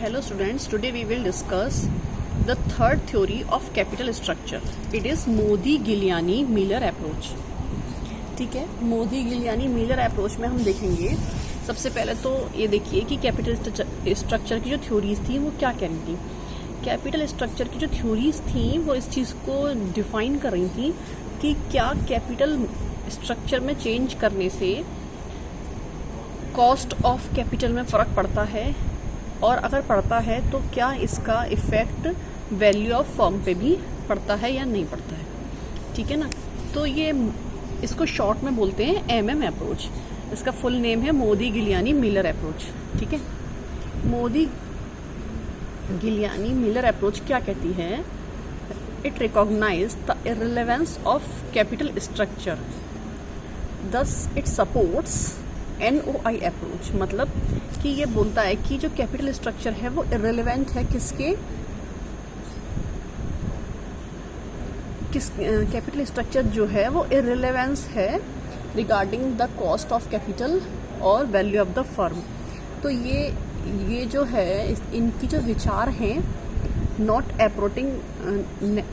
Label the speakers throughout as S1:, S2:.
S1: Hello students, today we will discuss the third theory of capital structure. It is Modi-Giuliani-Miller approach. ठीक है, Modi-Giuliani-Miller approach में हम देखेंगे सबसे पहले तो ये देखिए कि कैपिटल स्ट्रक्चर की जो थ्योरीज थी वो क्या कह रही थी. कैपिटल स्ट्रक्चर की जो थ्योरीज थी वो इस चीज़ को डिफाइन कर रही थी कि क्या कैपिटल स्ट्रक्चर में चेंज करने से कॉस्ट ऑफ कैपिटल में फ़र्क पड़ता है, और अगर पड़ता है तो क्या इसका इफ़ेक्ट वैल्यू ऑफ फर्म पे भी पड़ता है या नहीं पड़ता है. ठीक है ना. तो ये इसको शॉर्ट में बोलते हैं MM अप्रोच. इसका फुल नेम है मोदी-गिलियानी-मिलर अप्रोच. ठीक है. मोदी-गिलियानी-मिलर अप्रोच क्या कहती है? It recognize the irrelevance of capital structure, thus it supports NOI approach. मतलब कि ये बोलता है कि जो कैपिटल स्ट्रक्चर है वो इररिलेवेंट है कैपिटल स्ट्रक्चर जो है वो इररिलेवेंस है regarding the cost of capital और वैल्यू ऑफ द फर्म. तो ये जो है इनकी जो विचार हैं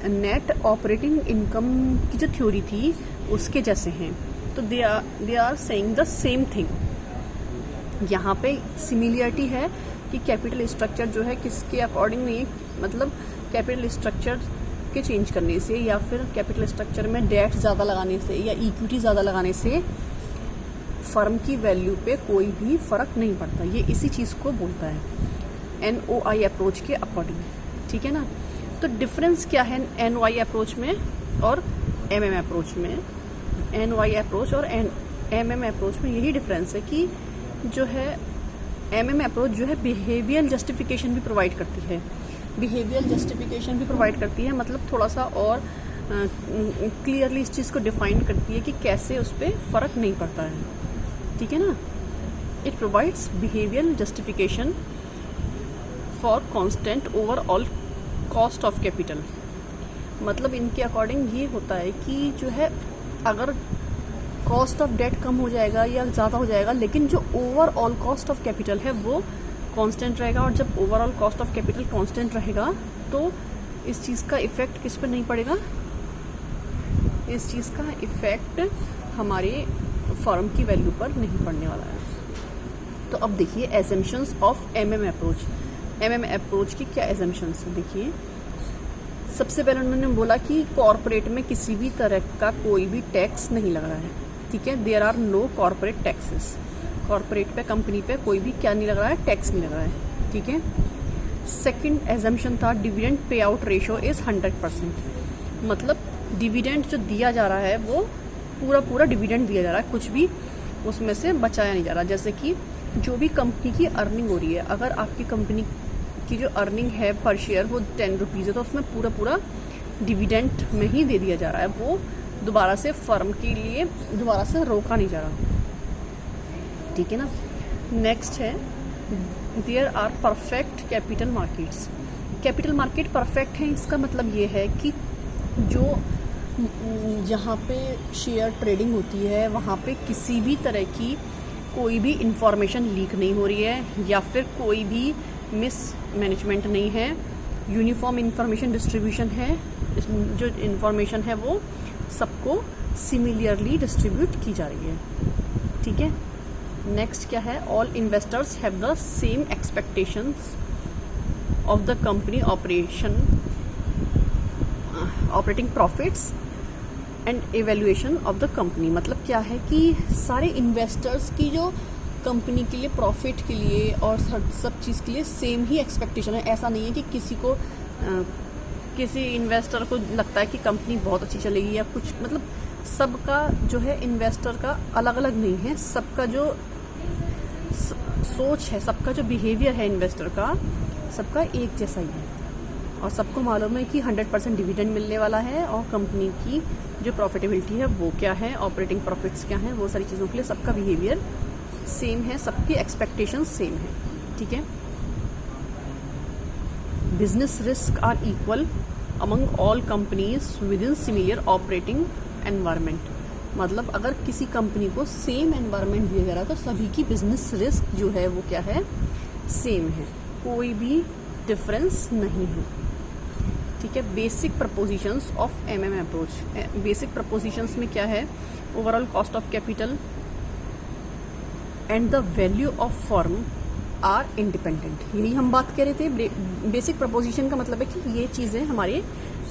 S1: नेट ऑपरेटिंग इनकम की जो थ्योरी थी उसके जैसे हैं. तो they are saying the same thing. यहाँ पे सिमिलरिटी है कि कैपिटल स्ट्रक्चर जो है किसके अकॉर्डिंग नहीं, मतलब कैपिटल स्ट्रक्चर के चेंज करने से या फिर कैपिटल स्ट्रक्चर में डेट ज़्यादा लगाने से या इक्विटी ज़्यादा लगाने से फर्म की वैल्यू पे कोई भी फ़र्क नहीं पड़ता. ये इसी चीज़ को बोलता है NOI अप्रोच के अकॉर्डिंग. ठीक है ना. तो डिफरेंस क्या है NOI अप्रोच में और MM अप्रोच में? NOI अप्रोच और MM अप्रोच में यही डिफरेंस है कि जो है MM अप्रोच जो है बिहेवियर जस्टिफिकेशन भी प्रोवाइड करती है. बिहेवियर जस्टिफिकेशन भी प्रोवाइड करती है, मतलब थोड़ा सा और क्लियरली इस चीज़ को डिफाइन करती है कि कैसे उस पर फ़र्क नहीं पड़ता है. ठीक है ना. It provides behaviour justification for constant overall cost of capital. मतलब इनके अकॉर्डिंग ये होता है कि जो है अगर कॉस्ट ऑफ डेट कम हो जाएगा या ज़्यादा हो जाएगा, लेकिन जो ओवरऑल कॉस्ट ऑफ कैपिटल है वो कांस्टेंट रहेगा. और जब overall cost of capital constant रहेगा तो इस चीज़ का इफ़ेक्ट किस पर नहीं पड़ेगा? इस चीज़ का इफ़ेक्ट हमारे फर्म की वैल्यू पर नहीं पड़ने वाला है. तो अब देखिए assumptions of MM approach. MM approach की क्या एजम्पशंस है देखिए. सबसे पहले उन्होंने बोला कि कॉरपोरेट में किसी भी तरह का कोई भी टैक्स नहीं लग रहा है. ठीक है. There are no corporate taxes. Corporate पे कंपनी पे कोई भी क्या नहीं लग रहा है? टैक्स नहीं लग रहा है. ठीक है. सेकंड एजम्पशन था dividend pay out ratio is 100%. मतलब डिविडेंड जो दिया जा रहा है वो पूरा डिविडेंड दिया जा रहा है, कुछ भी उसमें से बचाया नहीं जा रहा. जैसे कि जो भी कंपनी की अर्निंग हो रही है, अगर आपकी कंपनी की जो अर्निंग है पर शेयर वो 10 रुपीज़ है तो उसमें पूरा डिविडेंड में ही दे दिया जा रहा है. वो दोबारा से फर्म के लिए दोबारा से रोका नहीं जा रहा. ठीक है ना. नेक्स्ट है there are perfect capital markets. Capital market perfect है, इसका मतलब ये है कि जो जहाँ पे शेयर ट्रेडिंग होती है वहाँ पे किसी भी तरह की कोई भी इंफॉर्मेशन लीक नहीं हो रही है या फिर कोई भी मिस मैनेजमेंट नहीं है. यूनिफॉर्म इंफॉर्मेशन डिस्ट्रीब्यूशन है. जो इंफॉर्मेशन है वो सबको सिमिलरली डिस्ट्रीब्यूट की जा रही है. ठीक है. नेक्स्ट क्या है? All investors have the same expectations of the company operating profits and evaluation of the company. मतलब क्या है कि सारे इन्वेस्टर्स की जो कंपनी के लिए प्रॉफिट के लिए और सब चीज़ के लिए सेम ही एक्सपेक्टेशन है. ऐसा नहीं है कि किसी इन्वेस्टर को लगता है कि कंपनी बहुत अच्छी चलेगी या कुछ, मतलब सबका जो है इन्वेस्टर का अलग अलग नहीं है. सबका जो सोच है, सबका जो बिहेवियर है इन्वेस्टर का, सबका एक जैसा ही है. और सबको मालूम है कि 100% डिविडेंड मिलने वाला है और कंपनी की जो प्रॉफिटेबिलिटी है वो क्या है, ऑपरेटिंग प्रॉफिट्स क्या हैं, वो सारी चीज़ों के लिए सबका बिहेवियर सेम है, सबकी एक्सपेक्टेशन सेम है. ठीक है. Business risk are equal among all companies within similar operating environment. मतलब अगर किसी कंपनी को सेम एनवायरनमेंट दिया जा रहा है तो सभी की बिजनेस रिस्क जो है वो क्या है? सेम है. कोई भी डिफरेंस नहीं है। ठीक है, basic propositions of MM approach. Basic propositions में क्या है? Overall cost of capital and the value of firm are independent, यही हम बात कर रहे थे। बेसिक प्रपोजिशन का मतलब है कि ये चीज़ें हमारे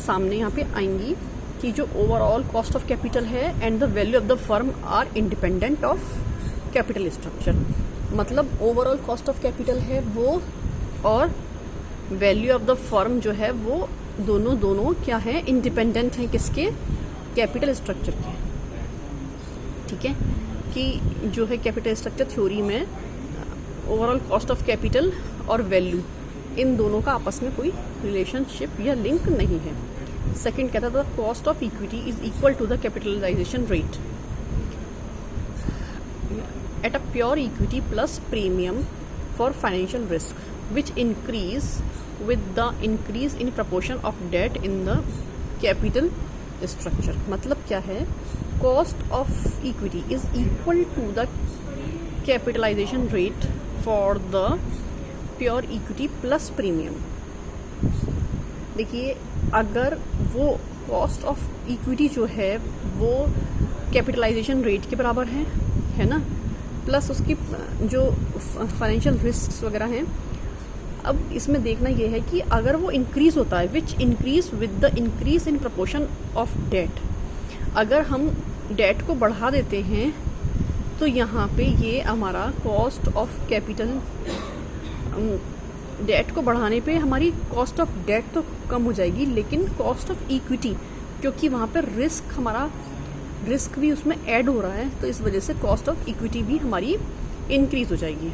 S1: सामने यहाँ पे आएंगी कि जो ओवरऑल कॉस्ट ऑफ कैपिटल है and the value of the firm are independent of capital structure. मतलब ओवरऑल कॉस्ट ऑफ कैपिटल है वो और वैल्यू ऑफ द फर्म जो है वो दोनों क्या है? इंडिपेंडेंट हैं किसके? कैपिटल स्ट्रक्चर के। ठीक है, कि जो है कैपिटल स्ट्रक्चर थ्योरी में ओवरऑल कॉस्ट ऑफ कैपिटल और वैल्यू इन दोनों का आपस में कोई रिलेशनशिप या लिंक नहीं है। सेकंड कहता था cost of equity is equal to the capitalization rate at a pure equity plus premium for financial risk which increase with the increase in proportion of debt in the capital structure। मतलब क्या है? cost of equity is equal to the capitalization rate for the pure equity plus premium। देखिए, अगर वो cost of equity जो है वो capitalisation rate के बराबर है ना, प्लस उसकी जो फाइनेंशियल रिस्क वगैरह हैं। अब इसमें देखना ये है कि अगर वो इंक्रीज होता है which increase with the increase in proportion of debt, अगर हम डेट को बढ़ा देते हैं तो यहाँ पे ये हमारा कॉस्ट ऑफ कैपिटल, डेट को बढ़ाने पे हमारी कॉस्ट ऑफ डेट तो कम हो जाएगी, लेकिन कॉस्ट ऑफ इक्विटी, क्योंकि वहाँ पर रिस्क भी उसमें ऐड हो रहा है, तो इस वजह से कॉस्ट ऑफ इक्विटी भी हमारी इंक्रीज हो जाएगी।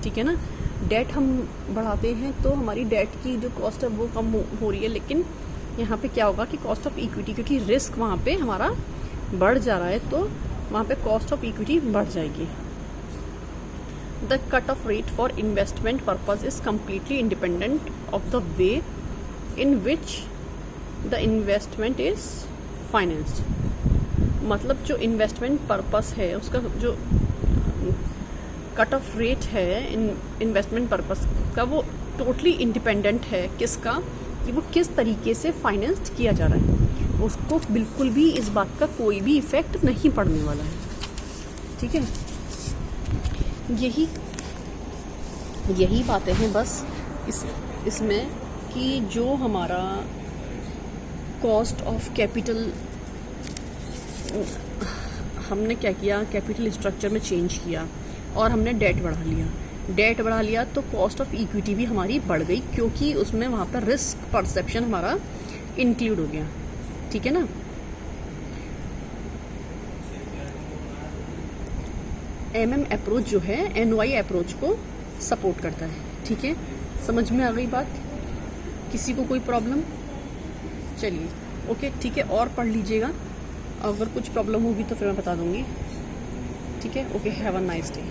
S1: ठीक है ना, डेट हम बढ़ाते हैं तो हमारी डेट की जो कॉस्ट है वो कम हो रही है, लेकिन यहाँ पे क्या होगा कि कॉस्ट ऑफ इक्विटी, क्योंकि रिस्क वहाँ पे हमारा बढ़ जा रहा है, तो वहाँ पे कॉस्ट ऑफ इक्विटी बढ़ जाएगी। The cut off rate for investment purpose is completely independent of the way in which the investment is financed. मतलब जो इन्वेस्टमेंट पर्पस है उसका जो कट ऑफ रेट है इन्वेस्टमेंट पर्पस का, वो टोटली इंडिपेंडेंट है किसका? कि वो किस तरीके से फाइनेंस किया जा रहा है, उसको बिल्कुल भी इस बात का कोई भी इफेक्ट नहीं पड़ने वाला है। ठीक है, यही बातें हैं बस इसमें कि जो हमारा कॉस्ट ऑफ कैपिटल हमने क्या किया, कैपिटल स्ट्रक्चर में चेंज किया और हमने डेट बढ़ा लिया तो कॉस्ट ऑफ इक्विटी भी हमारी बढ़ गई, क्योंकि उसमें वहाँ पर रिस्क परसेप्शन हमारा इंक्लूड हो गया। ठीक है ना, एमएम अप्रोच जो है एनवाई अप्रोच को सपोर्ट करता है। ठीक है, समझ में आ गई बात? किसी को कोई प्रॉब्लम? चलिए ओके, ठीक है, और पढ़ लीजिएगा, अगर कुछ प्रॉब्लम होगी तो फिर मैं बता दूंगी। ठीक है, okay, have a nice day.